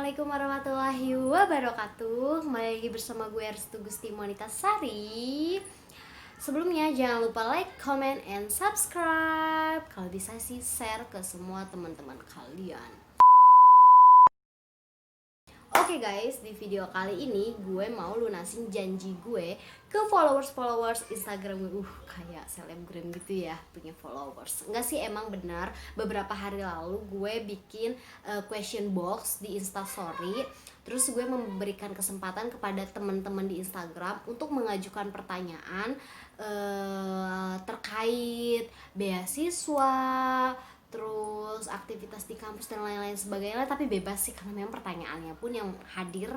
Assalamualaikum warahmatullahi wabarakatuh. Kembali lagi bersama gue Restu Gusti Monita Sari. Sebelumnya jangan lupa like, comment, and subscribe. Kalau bisa sih share ke semua teman-teman kalian. Oke guys, di video kali ini gue mau lunasin janji gue ke followers Instagram gue. Kayak selebgram gitu ya, punya followers. Enggak sih, emang benar. Beberapa hari lalu gue bikin question box di Instastory. Terus gue memberikan kesempatan kepada teman-teman di Instagram untuk mengajukan pertanyaan terkait beasiswa, terus aktivitas di kampus dan lain-lain sebagainya, tapi bebas sih karena memang pertanyaannya pun yang hadir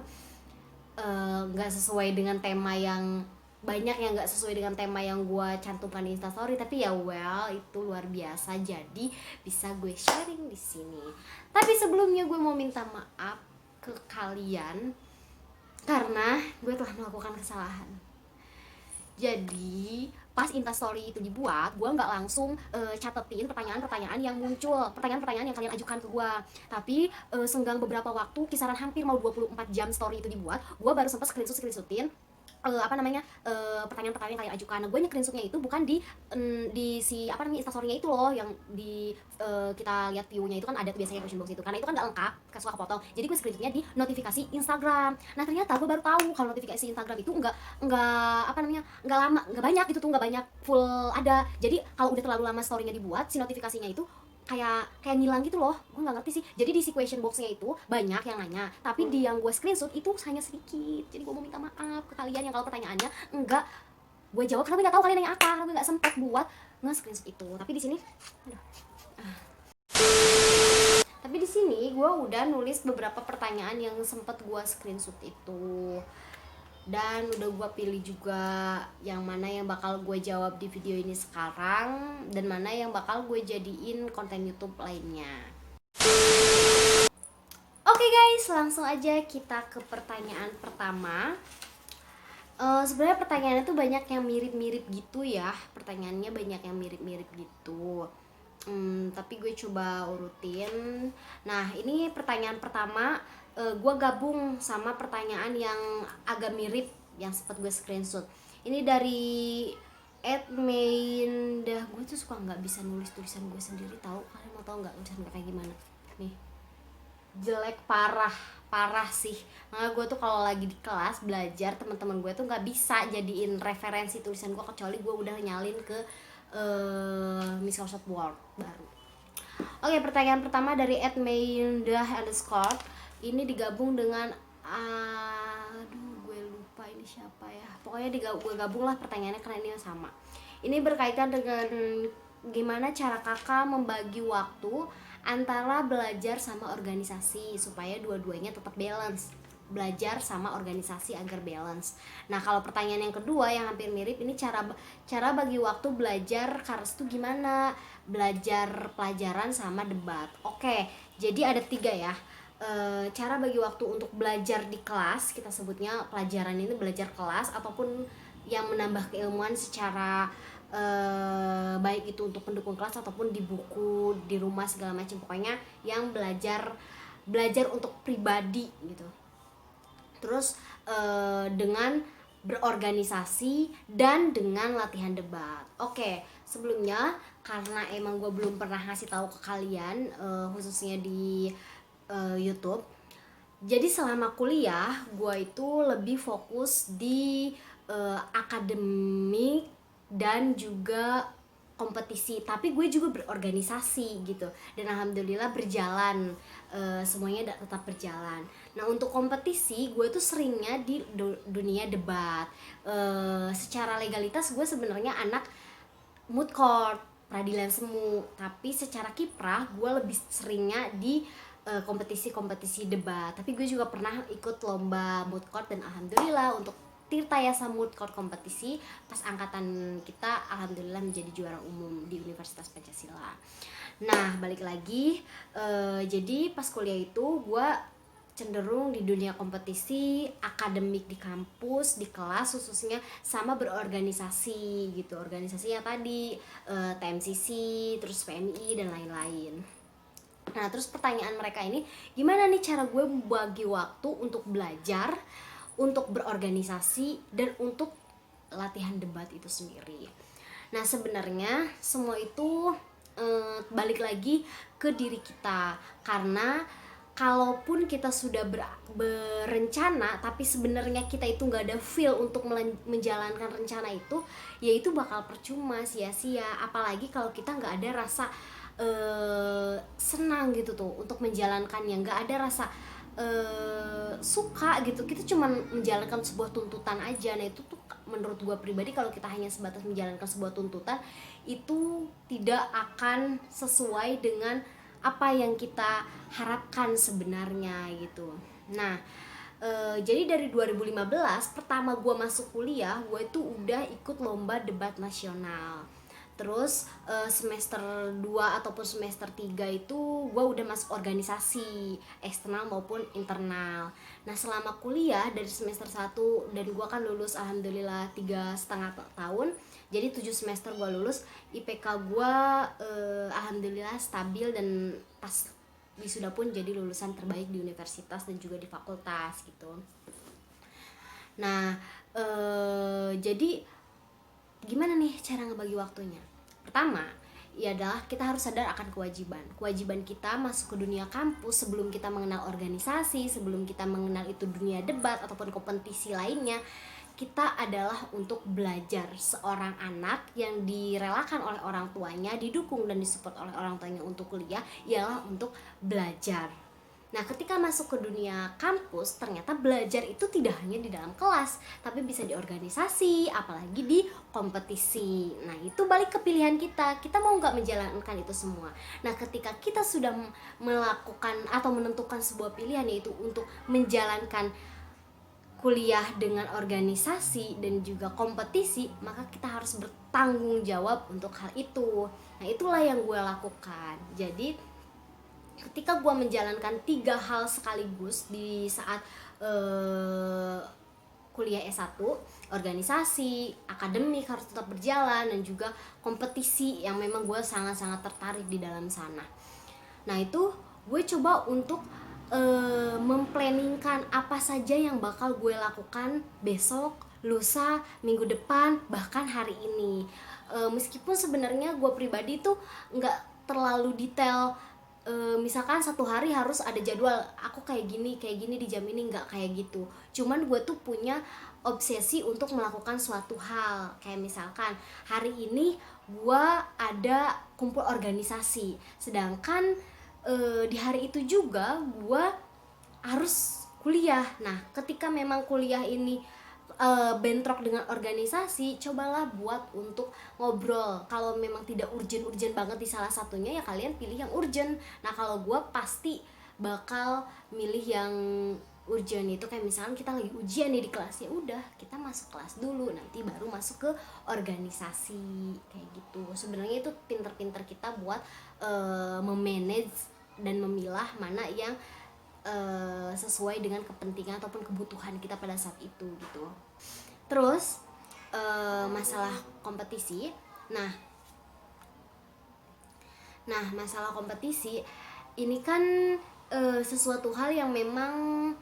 nggak sesuai dengan tema yang banyak, yang nggak sesuai dengan tema yang gue cantumkan di Instastory, tapi ya well itu luar biasa, jadi bisa gue sharing di sini. Tapi sebelumnya gue mau minta maaf ke kalian karena gue telah melakukan kesalahan. Jadi pas Instastory itu dibuat, gue nggak langsung catetin pertanyaan-pertanyaan yang muncul, pertanyaan-pertanyaan yang kalian ajukan ke gue. Tapi senggang beberapa waktu, kisaran hampir mau 24 jam story itu dibuat, gue baru sempat screenshotin pertanyaan-pertanyaan yang kalian ajukan. Nah, gue screenshotnya itu bukan di si Instastory-nya itu loh, yang di kita lihat view-nya itu kan ada tuh biasanya question box itu, karena itu kan nggak lengkap, suka kepotong. Jadi gue screenshotnya di notifikasi Instagram. Nah ternyata gue baru tahu kalau notifikasi Instagram itu nggak lama, nggak banyak gitu tuh, nggak banyak full ada. Jadi kalau udah terlalu lama story-nya dibuat, si notifikasinya itu kayak ngilang gitu loh. Gue nggak ngerti sih. Jadi di si question box-nya itu banyak yang nanya, tapi di yang gue screenshot itu hanya sedikit. Jadi gue mau minta maaf ke kalian yang kalau pertanyaannya enggak gue jawab karena gue nggak tahu kalian nanya apa, karena gue nggak sempat buat nge-screenshot itu. Tapi di sini gue udah nulis beberapa pertanyaan yang sempat gue screenshot itu, dan udah gue pilih juga yang mana yang bakal gue jawab di video ini sekarang dan mana yang bakal gue jadiin konten YouTube lainnya. Oke guys, langsung aja kita ke pertanyaan pertama. Sebenarnya pertanyaannya tuh banyak yang mirip-mirip gitu ya, pertanyaannya banyak yang mirip-mirip gitu. Tapi gue coba urutin. Nah ini pertanyaan pertama, gue gabung sama pertanyaan yang agak mirip yang sempat gue screenshot. Ini dari @maindah. Gue tuh suka nggak bisa nulis tulisan gue sendiri, tahu? Kalian mau tahu nggak tulisan gue kayak gimana? Nih, jelek parah sih. Makanya gue tuh kalau lagi di kelas belajar, teman-teman gue tuh nggak bisa jadiin referensi tulisan gue kecuali gue udah nyalin ke Microsoft Word baru. Oke, pertanyaan pertama dari @maindah_. Ini digabung dengan gue lupa ini siapa ya. Pokoknya gue gabung lah pertanyaannya karena ini sama. Ini berkaitan dengan gimana cara kakak membagi waktu antara belajar sama organisasi supaya dua-duanya tetap balance. Belajar sama organisasi agar balance. Nah kalau pertanyaan yang kedua yang hampir mirip, ini cara bagi waktu belajar Kars tuh gimana, belajar pelajaran sama debat. Oke, jadi ada 3 ya. Cara bagi waktu untuk belajar di kelas, kita sebutnya pelajaran ini belajar kelas, ataupun yang menambah keilmuan secara baik itu untuk pendukung kelas ataupun di buku, di rumah segala macam, pokoknya yang belajar untuk pribadi gitu. Terus dengan berorganisasi dan dengan latihan debat. Oke, sebelumnya karena emang gue belum pernah ngasih tahu ke kalian, khususnya di YouTube. Jadi selama kuliah gue itu lebih fokus di akademik dan juga kompetisi, tapi gue juga berorganisasi gitu, dan alhamdulillah berjalan, semuanya tetap berjalan. Nah untuk kompetisi gue tuh seringnya di dunia debat. Secara legalitas gue sebenarnya anak moot court, peradilan semu, tapi secara kiprah gue lebih seringnya di kompetisi debat. Tapi gue juga pernah ikut lomba moot court dan alhamdulillah untuk Tirta Yasa Moot Court kompetisi pas angkatan kita alhamdulillah menjadi juara umum di Universitas Pancasila. Nah balik lagi, jadi pas kuliah itu gue cenderung di dunia kompetisi akademik di kampus, di kelas khususnya, sama berorganisasi gitu. Organisasinya tadi TMCC, terus PMI dan lain-lain. Nah, terus pertanyaan mereka ini, gimana nih cara gue bagi waktu untuk belajar, untuk berorganisasi, dan untuk latihan debat itu sendiri. Nah, sebenarnya semua itu balik lagi ke diri kita, karena kalaupun kita sudah berencana tapi sebenarnya kita itu nggak ada feel untuk menjalankan rencana itu, ya itu bakal percuma, sia-sia. Apalagi kalau kita nggak ada rasa senang gitu tuh untuk menjalankannya, nggak ada rasa suka gitu, kita cuma menjalankan sebuah tuntutan aja. Nah itu tuh menurut gue pribadi, kalau kita hanya sebatas menjalankan sebuah tuntutan, itu tidak akan sesuai dengan apa yang kita harapkan sebenarnya gitu. Nah jadi dari 2015 pertama gue masuk kuliah, gue itu udah ikut lomba debat nasional. Terus semester 2 ataupun semester 3 itu gue udah masuk organisasi eksternal maupun internal. Nah selama kuliah dari semester 1, dan gue kan lulus alhamdulillah 3,5 tahun, jadi 7 semester gue lulus. IPK gue alhamdulillah stabil, dan pas wisuda pun jadi lulusan terbaik di universitas dan juga di fakultas gitu. Nah jadi gimana nih cara ngebagi waktunya? Pertama, ya adalah kita harus sadar akan kewajiban kita masuk ke dunia kampus. Sebelum kita mengenal organisasi, sebelum kita mengenal itu dunia debat ataupun kompetisi lainnya, kita adalah untuk belajar. Seorang anak yang direlakan oleh orang tuanya, didukung dan disupport oleh orang tuanya untuk kuliah, ialah untuk belajar. Nah, ketika masuk ke dunia kampus, ternyata belajar itu tidak hanya di dalam kelas, tapi bisa di organisasi, apalagi di kompetisi. Nah, itu balik ke pilihan kita mau nggak menjalankan itu semua. Nah, ketika kita sudah melakukan atau menentukan sebuah pilihan, yaitu untuk menjalankan kuliah dengan organisasi dan juga kompetisi, maka kita harus bertanggung jawab untuk hal itu. Nah, itulah yang gue lakukan. Jadi ketika gue menjalankan 3 hal sekaligus di saat kuliah S1, organisasi, akademik harus tetap berjalan, dan juga kompetisi yang memang gue sangat-sangat tertarik di dalam sana. Nah itu gue coba untuk memplanningkan apa saja yang bakal gue lakukan besok, lusa, minggu depan, bahkan hari ini. Meskipun sebenarnya gue pribadi tuh nggak terlalu detail. Misalkan satu hari harus ada jadwal aku kayak gini di jam ini, nggak kayak gitu. Cuman gue tuh punya obsesi untuk melakukan suatu hal. Kayak misalkan hari ini gue ada kumpul organisasi, sedangkan di hari itu juga gue harus kuliah. Nah ketika memang kuliah ini bentrok dengan organisasi, cobalah buat untuk ngobrol. Kalau memang tidak urgent banget di salah satunya, ya kalian pilih yang urgent. Nah kalau gue pasti bakal milih yang urgent. Itu kayak misalnya kita lagi ujian nih di kelas, ya udah kita masuk kelas dulu, nanti baru masuk ke organisasi kayak gitu. Sebenarnya itu pinter-pinter kita buat memanage dan memilah mana yang sesuai dengan kepentingan ataupun kebutuhan kita pada saat itu gitu. Terus masalah kompetisi. Nah masalah kompetisi ini kan sesuatu hal yang memang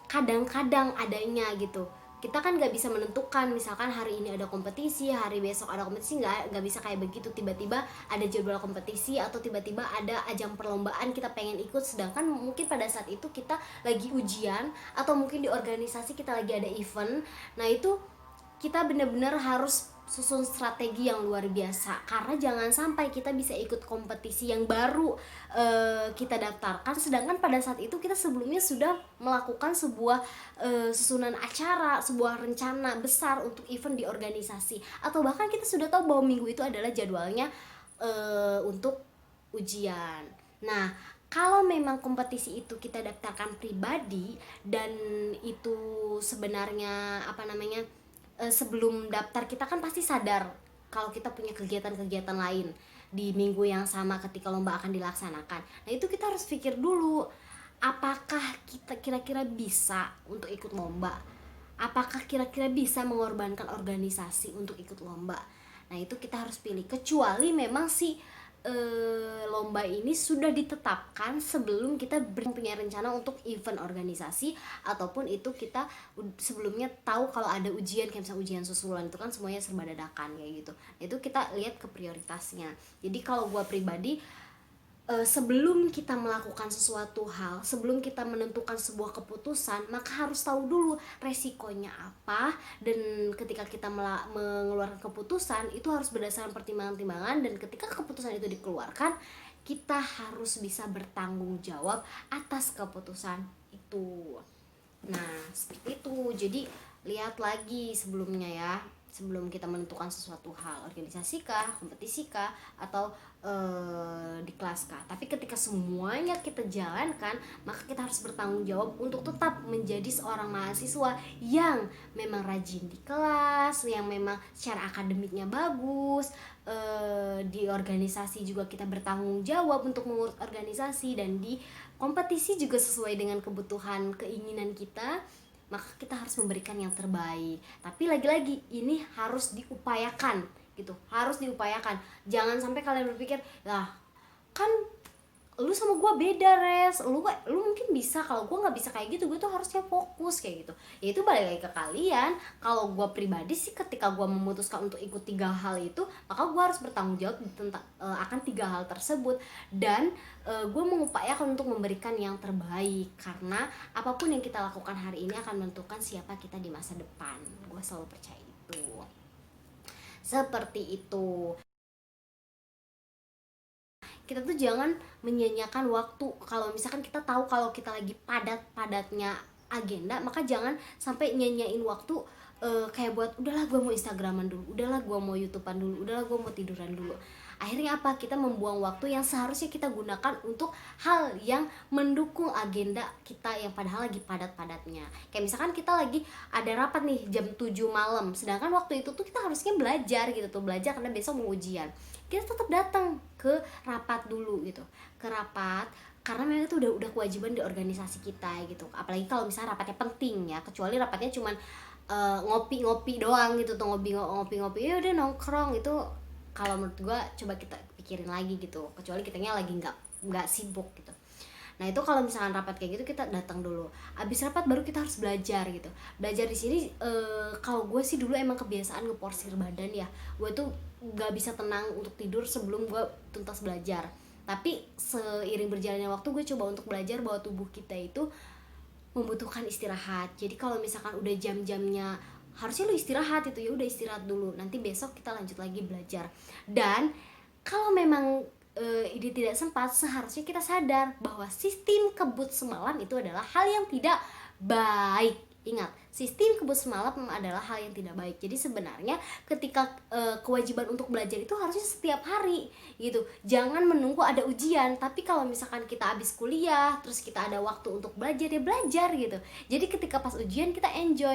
kadang-kadang adanya gitu. Kita kan nggak bisa menentukan, misalkan hari ini ada kompetisi, hari besok ada kompetisi, nggak bisa kayak begitu. Tiba-tiba ada jadwal kompetisi atau tiba-tiba ada ajang perlombaan kita pengen ikut, sedangkan mungkin pada saat itu kita lagi ujian, atau mungkin di organisasi kita lagi ada event. Nah itu kita benar-benar harus susun strategi yang luar biasa, karena jangan sampai kita bisa ikut kompetisi yang baru kita daftarkan, sedangkan pada saat itu kita sebelumnya sudah melakukan sebuah susunan acara, sebuah rencana besar untuk event di organisasi, atau bahkan kita sudah tahu bahwa minggu itu adalah jadwalnya untuk ujian. Nah kalau memang kompetisi itu kita daftarkan pribadi, dan itu sebenarnya sebelum daftar kita kan pasti sadar kalau kita punya kegiatan-kegiatan lain di minggu yang sama ketika lomba akan dilaksanakan. Nah itu kita harus pikir dulu, apakah kita kira-kira bisa untuk ikut lomba, apakah kira-kira bisa mengorbankan organisasi untuk ikut lomba. Nah itu kita harus pilih, kecuali memang si lomba ini sudah ditetapkan sebelum kita punya rencana untuk event organisasi, ataupun itu kita sebelumnya tahu kalau ada ujian, kayak misalnya ujian susulan itu kan semuanya serba dadakan kayak gitu. Itu kita lihat ke prioritasnya. Jadi kalau gue pribadi, sebelum kita melakukan sesuatu hal, sebelum kita menentukan sebuah keputusan, maka harus tahu dulu resikonya apa, dan ketika kita mengeluarkan keputusan itu harus berdasarkan pertimbangan-pertimbangan, dan ketika keputusan itu dikeluarkan, kita harus bisa bertanggung jawab atas keputusan itu. Nah, seperti itu. Jadi lihat lagi sebelumnya ya, sebelum kita menentukan sesuatu hal, organisasi kah, kompetisi kah, atau di kelas kah. Tapi ketika semuanya kita jalankan, maka kita harus bertanggung jawab untuk tetap menjadi seorang mahasiswa yang memang rajin di kelas, yang memang secara akademiknya bagus. Di organisasi juga kita bertanggung jawab untuk mengurus organisasi, dan di kompetisi juga sesuai dengan kebutuhan keinginan kita, maka kita harus memberikan yang terbaik. Tapi lagi-lagi ini harus diupayakan gitu, harus diupayakan. Jangan sampai kalian berpikir, lah kan lu sama gue beda res, lu mungkin bisa, kalau gue nggak bisa kayak gitu, gue tuh harusnya fokus kayak gitu. Ya itu balik lagi ke kalian. Kalau gue pribadi sih, ketika gue memutuskan untuk ikut 3 hal itu, maka gue harus bertanggung jawab tentang akan 3 hal tersebut, dan gue mengupayakan untuk memberikan yang terbaik, karena apapun yang kita lakukan hari ini akan menentukan siapa kita di masa depan. Gue selalu percaya itu. Seperti itu. Kita tuh jangan menyanyiakan waktu. Kalau misalkan kita tahu kalau kita lagi padat-padatnya agenda, maka jangan sampai nyanyain waktu kayak buat udahlah gue mau Instagraman dulu, udahlah gue mau YouTubean dulu, udahlah gue mau tiduran dulu. Akhirnya apa? Kita membuang waktu yang seharusnya kita gunakan untuk hal yang mendukung agenda kita yang padahal lagi padat-padatnya. Kayak misalkan kita lagi ada rapat nih jam 7 malam, sedangkan waktu itu tuh kita harusnya belajar gitu tuh, belajar karena besok mau ujian. Kita tetap datang ke rapat dulu gitu, ke rapat, karena memang itu udah kewajiban di organisasi kita gitu. Apalagi kalau misalnya rapatnya penting ya, kecuali rapatnya cuman ngopi-ngopi doang gitu tuh, ngopi-ngopi ya udah nongkrong. Itu kalau menurut gue coba kita pikirin lagi gitu, kecuali kitanya lagi nggak sibuk gitu. Nah itu kalau misalkan rapat kayak gitu, kita datang dulu, abis rapat baru kita harus belajar gitu. Belajar di sini kalau gue sih dulu emang kebiasaan ngeporsir badan ya, gue tuh nggak bisa tenang untuk tidur sebelum gue tuntas belajar. Tapi seiring berjalannya waktu, gue coba untuk belajar bahwa tubuh kita itu membutuhkan istirahat. Jadi kalau misalkan udah jam-jamnya harusnya lu istirahat, itu ya udah istirahat dulu, nanti besok kita lanjut lagi belajar. Dan kalau memang ini tidak sempat, seharusnya kita sadar bahwa sistem kebut semalam itu adalah hal yang tidak baik. Ingat, sistem kebut semalam adalah hal yang tidak baik. Jadi sebenarnya ketika kewajiban untuk belajar itu harusnya setiap hari gitu. Jangan menunggu ada ujian. Tapi kalau misalkan kita habis kuliah terus kita ada waktu untuk belajar, ya belajar gitu. Jadi ketika pas ujian kita enjoy,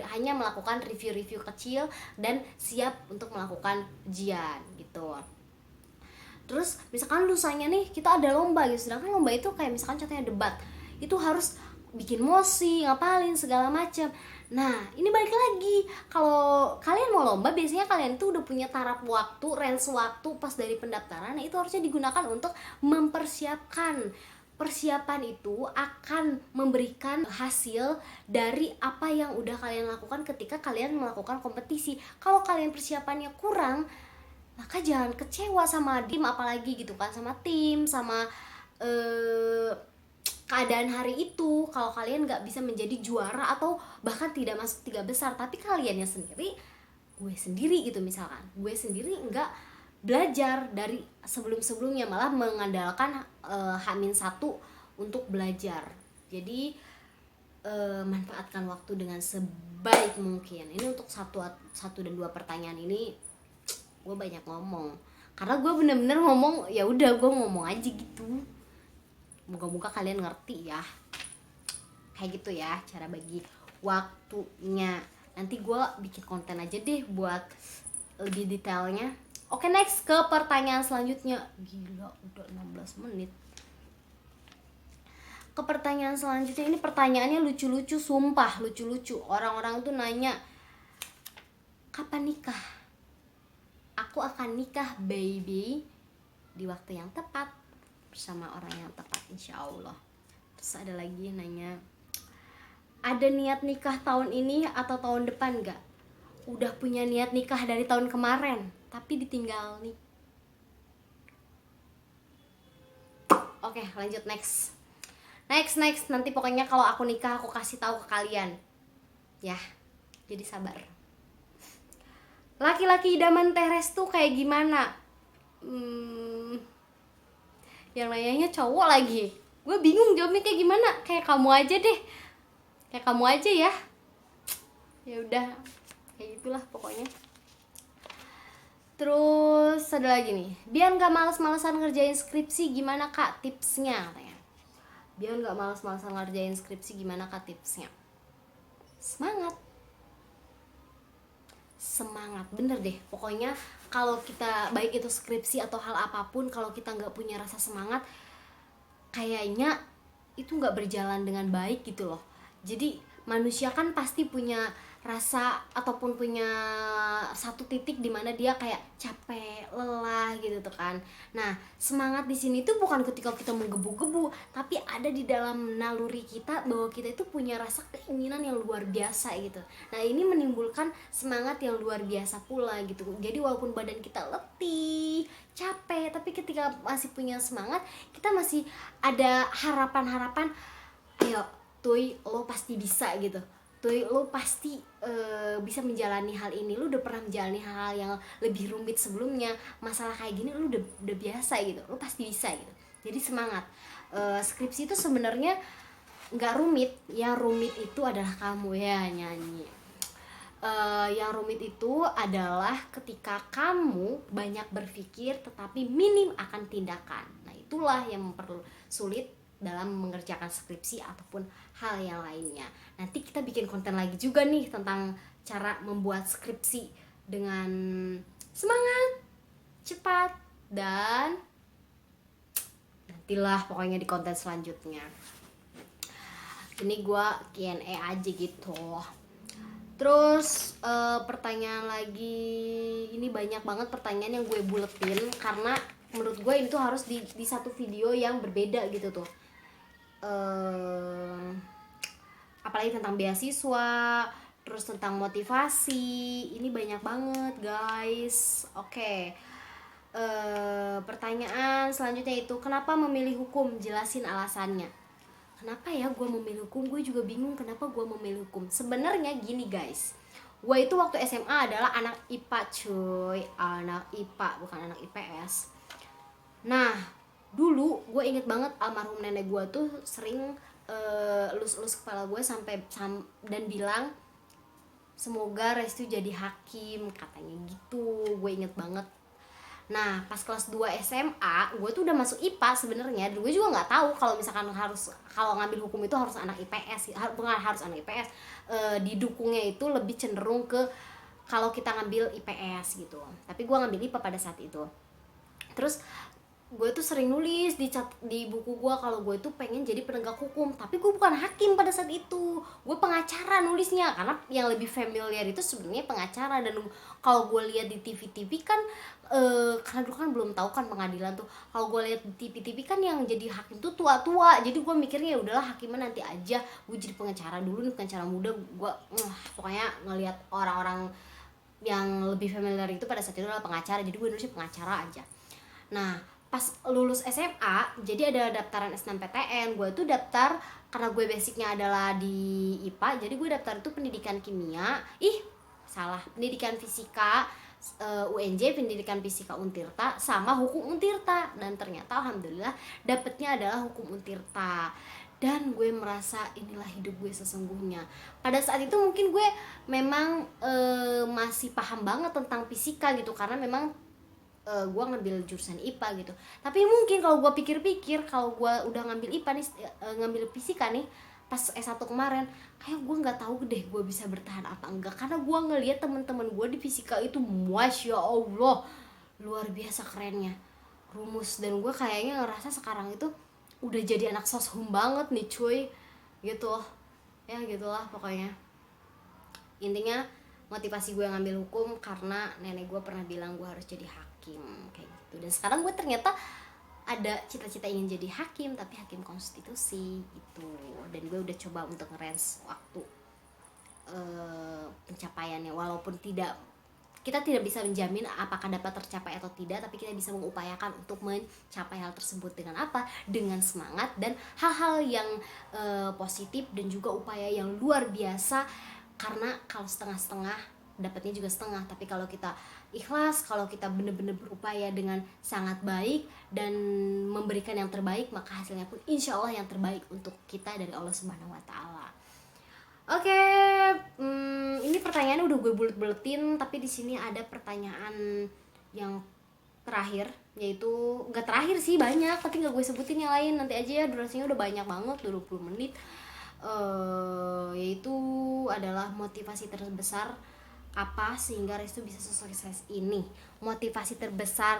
hanya melakukan review-review kecil dan siap untuk melakukan ujian gitu. Terus misalkan lusanya nih kita ada lomba gitu, sedangkan lomba itu kayak misalkan contohnya debat, itu harus bikin mosi, ngapalin segala macam. Nah ini balik lagi, kalau kalian mau lomba biasanya kalian tuh udah punya taraf waktu, range waktu pas dari pendaftaran. Nah itu harusnya digunakan untuk mempersiapkan. Persiapan itu akan memberikan hasil dari apa yang udah kalian lakukan ketika kalian melakukan kompetisi. Kalau kalian persiapannya kurang, maka jangan kecewa sama tim, apalagi gitu kan, sama tim, sama keadaan hari itu. Kalau kalian nggak bisa menjadi juara atau bahkan tidak masuk 3 besar, tapi kaliannya sendiri, gue sendiri gitu misalkan, gue sendiri nggak belajar dari sebelum-sebelumnya, malah mengandalkan H-1 untuk belajar. Jadi manfaatkan waktu dengan sebaik mungkin. Ini untuk satu dan 2 pertanyaan ini gue banyak ngomong, karena gue bener-bener ngomong ya udah gue ngomong aja gitu. Moga-moga kalian ngerti ya, kayak gitu ya cara bagi waktunya. Nanti gue bikin konten aja deh buat lebih detailnya. Oke, next ke pertanyaan selanjutnya. Gila udah 16 menit. Ke pertanyaan selanjutnya, ini pertanyaannya lucu-lucu, sumpah lucu-lucu. Orang-orang tuh nanya, kapan nikah? Aku akan nikah baby di waktu yang tepat bersama orang yang tepat, insya Allah. Terus ada lagi yang nanya, ada niat nikah tahun ini atau tahun depan gak? Udah punya niat nikah dari tahun kemarin tapi ditinggal nih. Oke, lanjut next. Nanti pokoknya kalau aku nikah aku kasih tahu ke kalian ya, jadi sabar. Laki-laki idaman Teres tuh kayak gimana? Yang nanyanya cowok lagi, gue bingung jawabnya kayak gimana. Kayak kamu aja deh, kayak kamu aja ya. Ya udah, kayak gitulah pokoknya. Terus ada lagi nih, biar nggak males-malesan ngerjain skripsi gimana kak tipsnya, katanya. Biar nggak males-malesan ngerjain skripsi gimana kak tipsnya? Semangat, bener deh. Pokoknya kalau kita, baik itu skripsi atau hal apapun, kalau kita nggak punya rasa semangat, kayaknya itu nggak berjalan dengan baik gitu loh. Jadi manusia kan pasti punya rasa ataupun punya satu titik di mana dia kayak capek, lelah gitu tuh kan. Nah, semangat di sini tuh bukan ketika kita menggebu-gebu, tapi ada di dalam naluri kita bahwa kita itu punya rasa keinginan yang luar biasa gitu. Nah, ini menimbulkan semangat yang luar biasa pula gitu. Jadi walaupun badan kita letih, capek, tapi ketika masih punya semangat, kita masih ada harapan-harapan, ayo Tuy, lo pasti bisa gitu. Tuy, lo pasti bisa menjalani hal ini. Lo udah pernah menjalani hal-hal yang lebih rumit sebelumnya. Masalah kayak gini lo udah biasa gitu. Lo pasti bisa gitu. Jadi semangat. Skripsi itu sebenarnya nggak rumit. Yang rumit itu adalah kamu ya nyanyi. Yang rumit itu adalah ketika kamu banyak berpikir tetapi minim akan tindakan. Nah, itulah yang mempersulit dalam mengerjakan skripsi ataupun hal yang lainnya. Nanti kita bikin konten lagi juga nih tentang cara membuat skripsi dengan semangat, cepat, dan nantilah pokoknya di konten selanjutnya. Ini gue Q&A aja gitu. Terus pertanyaan lagi, ini banyak banget pertanyaan yang gue buletin karena menurut gue itu harus di satu video yang berbeda gitu tuh. Apalagi tentang beasiswa, terus tentang motivasi, ini banyak banget guys. Oke. Pertanyaan selanjutnya itu, kenapa memilih hukum? Jelasin alasannya. Kenapa ya gue memilih hukum? Gue juga bingung kenapa gue memilih hukum. Sebenarnya gini guys, gue itu waktu SMA adalah anak IPA cuy, anak IPA bukan anak IPS. Nah, dulu gue inget banget almarhum nenek gue tuh sering elus-elus kepala gue dan bilang semoga Restu jadi hakim, katanya gitu. Gue inget banget. Nah, pas kelas 2 SMA gue tuh udah masuk IPA sebenarnya. Gue juga nggak tahu kalau misalkan kalau ngambil hukum itu harus anak IPS, bukan harus anak IPS. Didukungnya itu lebih cenderung ke kalau kita ngambil IPS gitu. Tapi gue ngambil IPA pada saat itu. Terus gue tuh sering nulis di buku gue kalau gue tuh pengen jadi penegak hukum, tapi gue bukan hakim pada saat itu. Gue pengacara nulisnya, karena yang lebih familiar itu sebenarnya pengacara. Dan kalau gue lihat di TV-TV kan karena dulu kan belum tahu kan pengadilan tuh, kalau gue lihat di TV-TV kan yang jadi hakim tuh tua-tua. Jadi gue mikirnya ya udahlah hakimnya nanti aja, gue jadi pengacara dulu nih, pengacara muda. Gue pokoknya ngelihat orang-orang yang lebih familiar itu pada saat itu adalah pengacara, jadi gue nulisnya pengacara aja. Nah, pas lulus SMA, jadi ada daftaran SNMPTN. Gue tuh daftar karena gue basicnya adalah di IPA, jadi gue daftar itu pendidikan kimia, pendidikan fisika UNJ, pendidikan fisika Untirta, sama hukum Untirta. Dan ternyata alhamdulillah dapetnya adalah hukum Untirta. Dan gue merasa inilah hidup gue sesungguhnya. Pada saat itu mungkin gue memang masih paham banget tentang fisika gitu, karena memang gue ngambil jurusan IPA gitu. Tapi mungkin kalau gue pikir-pikir, kalau gue udah ngambil IPA nih, ngambil fisika nih pas S1 kemarin, kayak gue nggak tahu deh gue bisa bertahan apa enggak, karena gue ngelihat teman-teman gue di fisika itu masya Allah luar biasa kerennya rumus. Dan gue kayaknya ngerasa sekarang itu udah jadi anak soshum banget nih cuy gitu ya. Gitulah pokoknya. Intinya motivasi gue ngambil hukum karena nenek gue pernah bilang gue harus jadi hakim. hakim kayak gitu. Dan sekarang gue ternyata ada cita-cita ingin jadi hakim, tapi hakim konstitusi gitu. Dan gue udah coba untuk ngerange waktu pencapaiannya, walaupun kita tidak bisa menjamin apakah dapat tercapai atau tidak, tapi kita bisa mengupayakan untuk mencapai hal tersebut dengan apa? Dengan semangat dan hal-hal yang positif dan juga upaya yang luar biasa. Karena kalau setengah-setengah dapatnya juga setengah, tapi kalau kita ikhlas, kalau kita benar-benar berupaya dengan sangat baik dan memberikan yang terbaik, maka hasilnya pun insya Allah yang terbaik untuk kita dari Allah Subhanahu Wa Taala. Oke, ini pertanyaannya udah gue bulet-buletin, tapi di sini ada pertanyaan yang terakhir, yaitu nggak terakhir sih, banyak tapi nggak gue sebutin yang lain, nanti aja ya, durasinya udah banyak banget, 20 menit. Yaitu adalah motivasi terbesar apa sehingga Restu bisa sesukses ini. Motivasi terbesar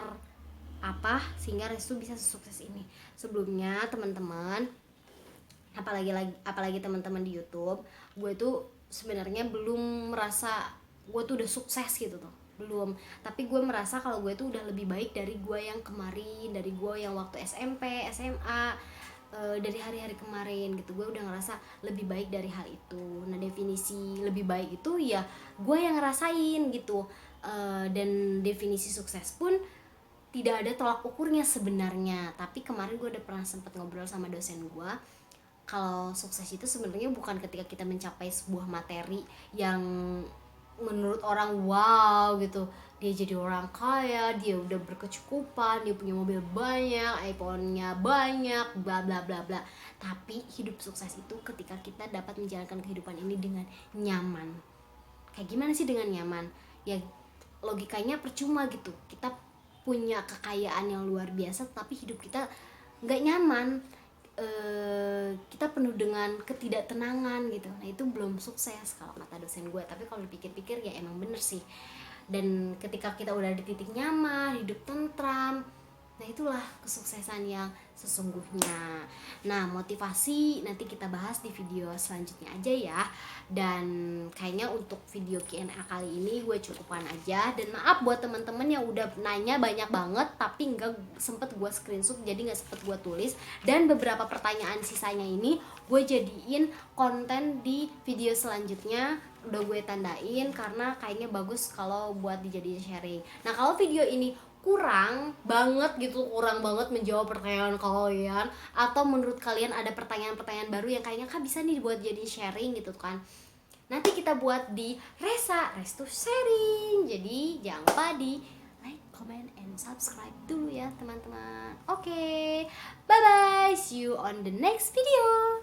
apa sehingga Restu bisa sesukses ini. Sebelumnya teman-teman, apalagi teman-teman di YouTube, gue tuh sebenarnya belum merasa gue tuh udah sukses gitu tuh, belum. Tapi gue merasa kalau gue tuh udah lebih baik dari gue yang kemarin, dari gue yang waktu SMP, SMA, dari hari-hari kemarin gitu. Gue udah ngerasa lebih baik dari hal itu. Nah, definisi lebih baik itu ya gue yang ngerasain gitu. Dan definisi sukses pun tidak ada tolak ukurnya sebenarnya. Tapi kemarin gue udah pernah sempet ngobrol sama dosen gue, kalau sukses itu sebenarnya bukan ketika kita mencapai sebuah materi yang menurut orang wow gitu, dia jadi orang kaya, dia udah berkecukupan, dia punya mobil banyak, iPhone-nya banyak, bla bla bla bla. Tapi hidup sukses itu ketika kita dapat menjalankan kehidupan ini dengan nyaman. Kayak gimana sih dengan nyaman? Ya logikanya percuma gitu, kita punya kekayaan yang luar biasa tapi hidup kita nggak nyaman. Kita penuh dengan ketidaktenangan gitu. Nah, itu belum sukses kalau kata dosen gue. Tapi kalau dipikir-pikir ya emang bener sih. Dan ketika kita udah di titik nyaman, hidup tentram, nah itulah kesuksesan yang sesungguhnya. Nah, motivasi nanti kita bahas di video selanjutnya aja ya. Dan kayaknya untuk video Q&A kali ini gue cukupkan aja. Dan maaf buat teman-teman yang udah nanya banyak banget tapi nggak sempet gue screenshot, jadi nggak sempet gue tulis. Dan beberapa pertanyaan sisanya ini gue jadiin konten di video selanjutnya, udah gue tandain karena kayaknya bagus kalau buat dijadiin sharing. Nah, kalau video ini kurang banget menjawab pertanyaan kalian, atau menurut kalian ada pertanyaan-pertanyaan baru yang kayaknya kan bisa nih buat jadi sharing gitu kan, nanti kita buat di Restu Sharing. Jadi jangan lupa di like, comment, and subscribe dulu ya teman-teman. Oke, bye bye, see you on the next video.